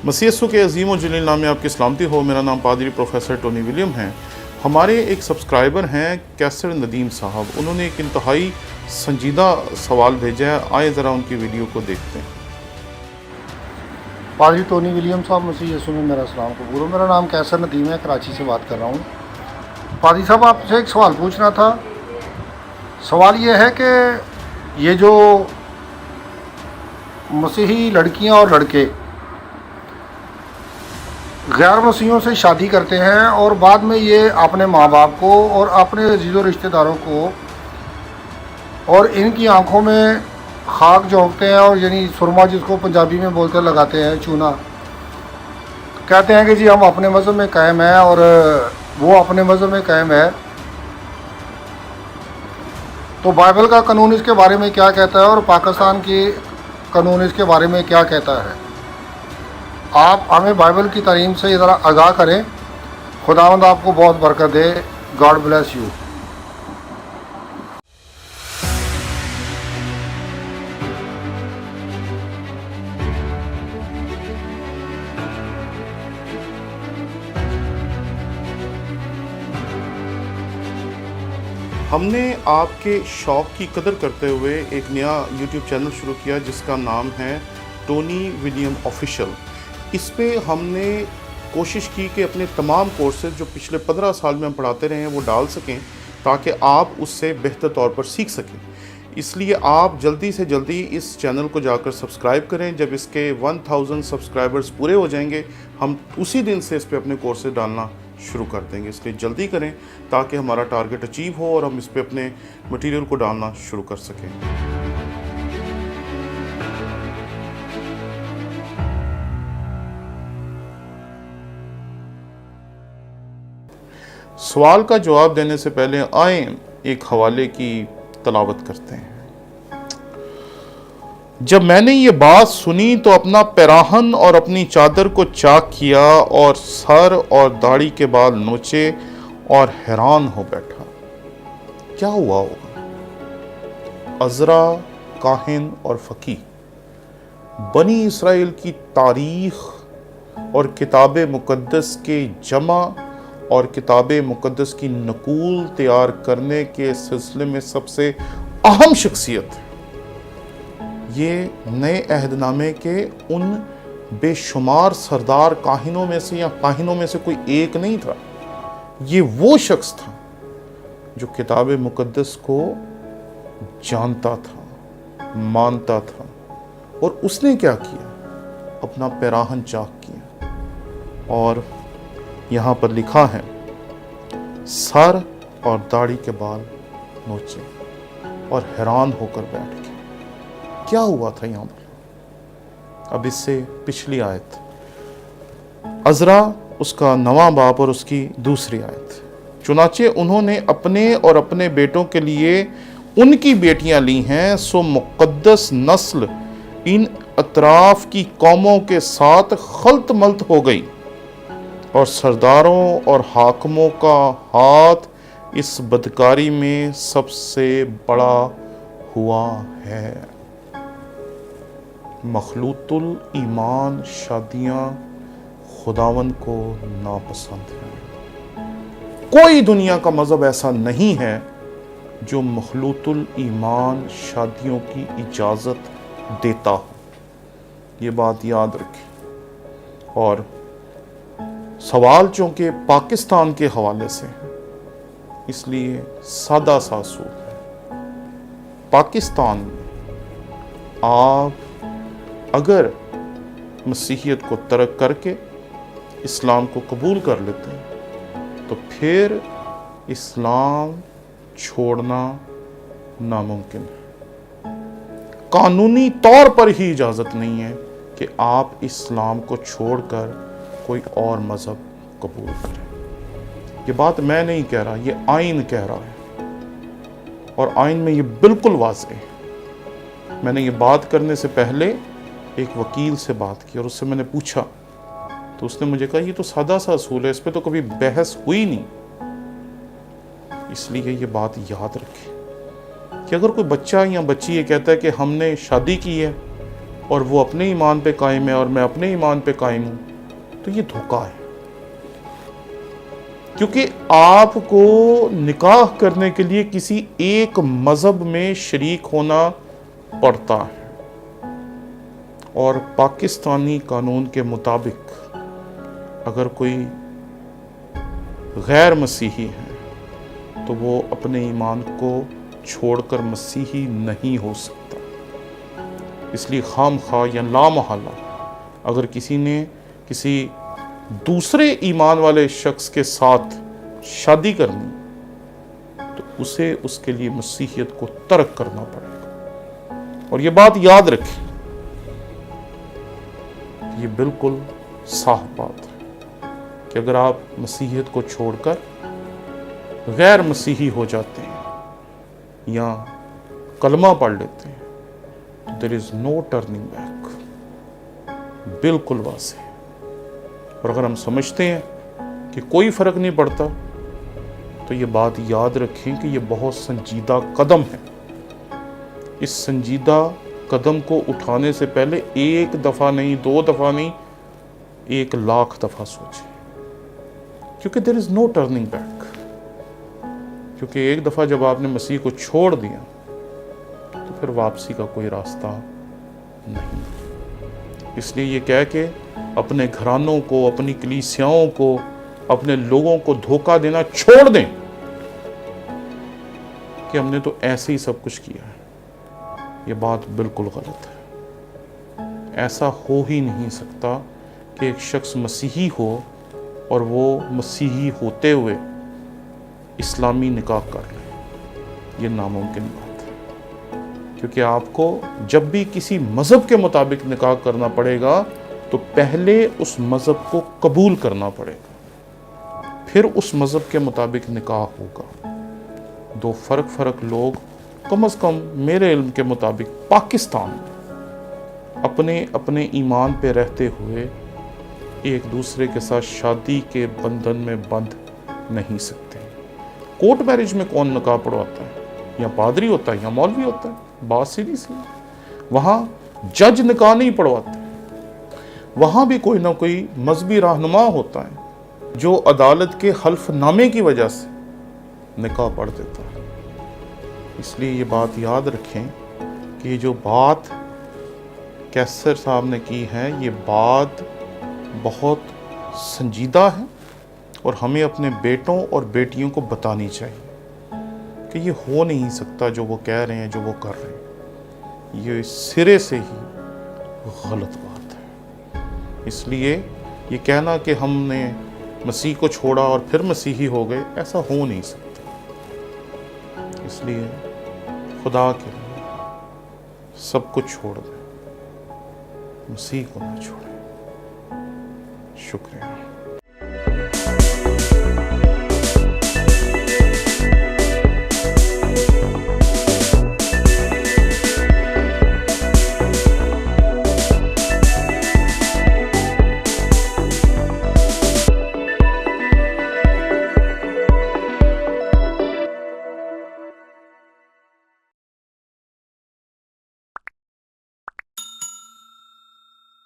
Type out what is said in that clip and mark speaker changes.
Speaker 1: مسیح یسوع کے عظیم و جلیل نام میں آپ کی سلامتی ہو۔ میرا نام پادری پروفیسر ٹونی ولیم ہے۔ ہمارے ایک سبسکرائبر ہیں کیسر ندیم صاحب، انہوں نے ایک انتہائی سنجیدہ سوال بھیجا ہے، آئے ذرا ان کی ویڈیو کو دیکھتے ہیں۔
Speaker 2: پادری ٹونی ولیم صاحب، مسیح یسوع میں میرا سلام قبول ہو۔ میرا نام کیسر ندیم ہے، کراچی سے بات کر رہا ہوں۔ پادری صاحب، آپ سے ایک سوال پوچھنا تھا۔ سوال یہ ہے کہ یہ جو مسیحی لڑکیاں اور لڑکے غیر مسیحیوں سے شادی کرتے ہیں اور بعد میں یہ اپنے ماں باپ کو اور اپنے عزیز و رشتہ داروں کو اور ان کی آنکھوں میں خاک جھونکتے ہیں، اور یعنی سرما جس کو پنجابی میں بولتے لگاتے ہیں، چونا، کہتے ہیں کہ جی ہم اپنے مذہب میں قائم ہیں اور وہ اپنے مذہب میں قائم ہے، تو بائبل کا قانون اس کے بارے میں کیا کہتا ہے اور پاکستان کی قانون اس کے بارے میں کیا کہتا ہے؟ آپ ہمیں بائبل کی تعلیم سے ذرا آگاہ کریں۔ خداوند آپ کو بہت برکت دے۔ God bless you.
Speaker 1: ہم نے آپ کے شوق کی قدر کرتے ہوئے ایک نیا یوٹیوب چینل شروع کیا جس کا نام ہے ٹونی ولیم آفیشل۔ اس پہ ہم نے کوشش کی کہ اپنے تمام کورسز جو پچھلے 15 سال میں ہم پڑھاتے رہے ہیں وہ ڈال سکیں تاکہ آپ اس سے بہتر طور پر سیکھ سکیں۔ اس لیے آپ جلدی سے جلدی اس چینل کو جا کر سبسکرائب کریں۔ جب اس کے 1000 سبسکرائبرز پورے ہو جائیں گے ہم اسی دن سے اس پہ اپنے کورسز ڈالنا شروع کر دیں گے، اس لیے جلدی کریں تاکہ ہمارا ٹارگٹ اچیو ہو اور ہم اس پہ اپنے مٹیریل کو ڈالنا شروع کر سکیں۔ سوال کا جواب دینے سے پہلے آئیں ایک حوالے کی تلاوت کرتے ہیں۔ جب میں نے یہ بات سنی تو اپنا پیراہن اور اپنی چادر کو چاک کیا اور سر اور داڑھی کے بال نوچے اور حیران ہو بیٹھا۔ کیا ہوا ہوگا؟ عزرا کاہن اور فقیہ بنی اسرائیل کی تاریخ اور کتاب مقدس کے جمع اور کتاب مقدس کی نقول تیار کرنے کے سلسلے میں سب سے اہم شخصیت ہے۔ یہ نئے عہد نامے کے ان بے شمار سردار کاہنوں میں سے یا کاہنوں میں سے کوئی ایک نہیں تھا، یہ وہ شخص تھا جو کتاب مقدس کو جانتا تھا، مانتا تھا، اور اس نے کیا کیا؟ اپنا پیراہن چاک کیا، اور یہاں پر لکھا ہے سر اور داڑھی کے بال نوچے اور حیران ہو کر بیٹھ گئے۔ کیا ہوا تھا یہاں پر؟ اب اس سے پچھلی آیت، عزرا اس کا نواں باب اور اس کی دوسری آیت، چنانچہ انہوں نے اپنے اور اپنے بیٹوں کے لیے ان کی بیٹیاں لی ہیں، سو مقدس نسل ان اطراف کی قوموں کے ساتھ خلط ملط ہو گئی، اور سرداروں اور حاکموں کا ہاتھ اس بدکاری میں سب سے بڑا ہوا ہے۔ مخلوط الایمان شادیاں خداوند کو ناپسند ہیں۔ کوئی دنیا کا مذہب ایسا نہیں ہے جو مخلوط الایمان شادیوں کی اجازت دیتا ہو، یہ بات یاد رکھیں۔ اور سوال چونکہ پاکستان کے حوالے سے ہے اس لیے سادہ سا اصول ہے۔ پاکستان میں آپ اگر مسیحیت کو ترک کر کے اسلام کو قبول کر لیتے ہیں تو پھر اسلام چھوڑنا ناممکن ہے۔ قانونی طور پر ہی اجازت نہیں ہے کہ آپ اسلام کو چھوڑ کر کوئی اور مذہب قبول کریں۔ یہ بات میں نہیں کہہ رہا، یہ آئین کہہ رہا ہے، اور آئین میں یہ بالکل واضح ہے۔ میں نے یہ بات کرنے سے پہلے ایک وکیل سے بات کی اور اس سے میں نے پوچھا تو اس نے مجھے کہا یہ تو سادہ سا اصول ہے، اس پہ تو کبھی بحث ہوئی نہیں۔ اس لیے یہ بات یاد رکھیں کہ اگر کوئی بچہ یا بچی یہ کہتا ہے کہ ہم نے شادی کی ہے اور وہ اپنے ایمان پہ قائم ہے اور میں اپنے ایمان پہ قائم ہوں، تو یہ دھوکہ ہے۔ کیونکہ آپ کو نکاح کرنے کے لیے کسی ایک مذہب میں شریک ہونا پڑتا ہے، اور پاکستانی قانون کے مطابق اگر کوئی غیر مسیحی ہے تو وہ اپنے ایمان کو چھوڑ کر مسیحی نہیں ہو سکتا۔ اس لیے خام خواہ یا لامحالہ اگر کسی نے کسی دوسرے ایمان والے شخص کے ساتھ شادی کرنی تو اسے اس کے لیے مسیحیت کو ترک کرنا پڑے گا۔ اور یہ بات یاد رکھیں، یہ بالکل صاف بات ہے کہ اگر آپ مسیحیت کو چھوڑ کر غیر مسیحی ہو جاتے ہیں یا کلمہ پڑھ لیتے ہیں تو there is no turning back، بالکل واضح۔ اور اگر ہم سمجھتے ہیں کہ کوئی فرق نہیں پڑتا تو یہ بات یاد رکھیں کہ یہ بہت سنجیدہ قدم ہے۔ اس سنجیدہ قدم کو اٹھانے سے پہلے ایک دفعہ نہیں، 2 دفعہ نہیں، 1,00,000 دفعہ سوچیں، کیونکہ there is no turning back۔ کیونکہ ایک دفعہ جب آپ نے مسیح کو چھوڑ دیا تو پھر واپسی کا کوئی راستہ نہیں۔ اس لیے یہ کہہ کے اپنے گھرانوں کو، اپنی کلیسیاؤں کو، اپنے لوگوں کو دھوکہ دینا چھوڑ دیں کہ ہم نے تو ایسے ہی سب کچھ کیا ہے۔ یہ بات بالکل غلط ہے۔ ایسا ہو ہی نہیں سکتا کہ ایک شخص مسیحی ہو اور وہ مسیحی ہوتے ہوئے اسلامی نکاح کر لے، یہ ناممکن بات ہے۔ کیونکہ آپ کو جب بھی کسی مذہب کے مطابق نکاح کرنا پڑے گا تو پہلے اس مذہب کو قبول کرنا پڑے گا، پھر اس مذہب کے مطابق نکاح ہوگا۔ 2 فرق لوگ کم از کم میرے علم کے مطابق پاکستان میں اپنے ایمان پہ رہتے ہوئے ایک دوسرے کے ساتھ شادی کے بندھن میں بندھ نہیں سکتے۔ کورٹ میرج میں کون نکاح پڑھواتا ہے؟ یا پادری ہوتا ہے یا مولوی ہوتا ہے؟ بات سیدھی سی، وہاں جج نکاح نہیں پڑھواتے، وہاں بھی کوئی نہ کوئی مذہبی رہنما ہوتا ہے جو عدالت کے حلف نامے کی وجہ سے نکاح پڑھ دیتا ہے۔ اس لیے یہ بات یاد رکھیں کہ یہ جو بات کیسر صاحب نے کی ہے، یہ بات بہت سنجیدہ ہے اور ہمیں اپنے بیٹوں اور بیٹیوں کو بتانی چاہیے کہ یہ ہو نہیں سکتا جو وہ کہہ رہے ہیں، جو وہ کر رہے ہیں۔ یہ سرے سے ہی غلط بات ہے۔ اس لیے یہ کہنا کہ ہم نے مسیح کو چھوڑا اور پھر مسیحی ہو گئے، ایسا ہو نہیں سکتا۔ اس لیے خدا کے لیے سب کچھ چھوڑ دیں، مسیح کو نہ چھوڑیں۔ شکریہ۔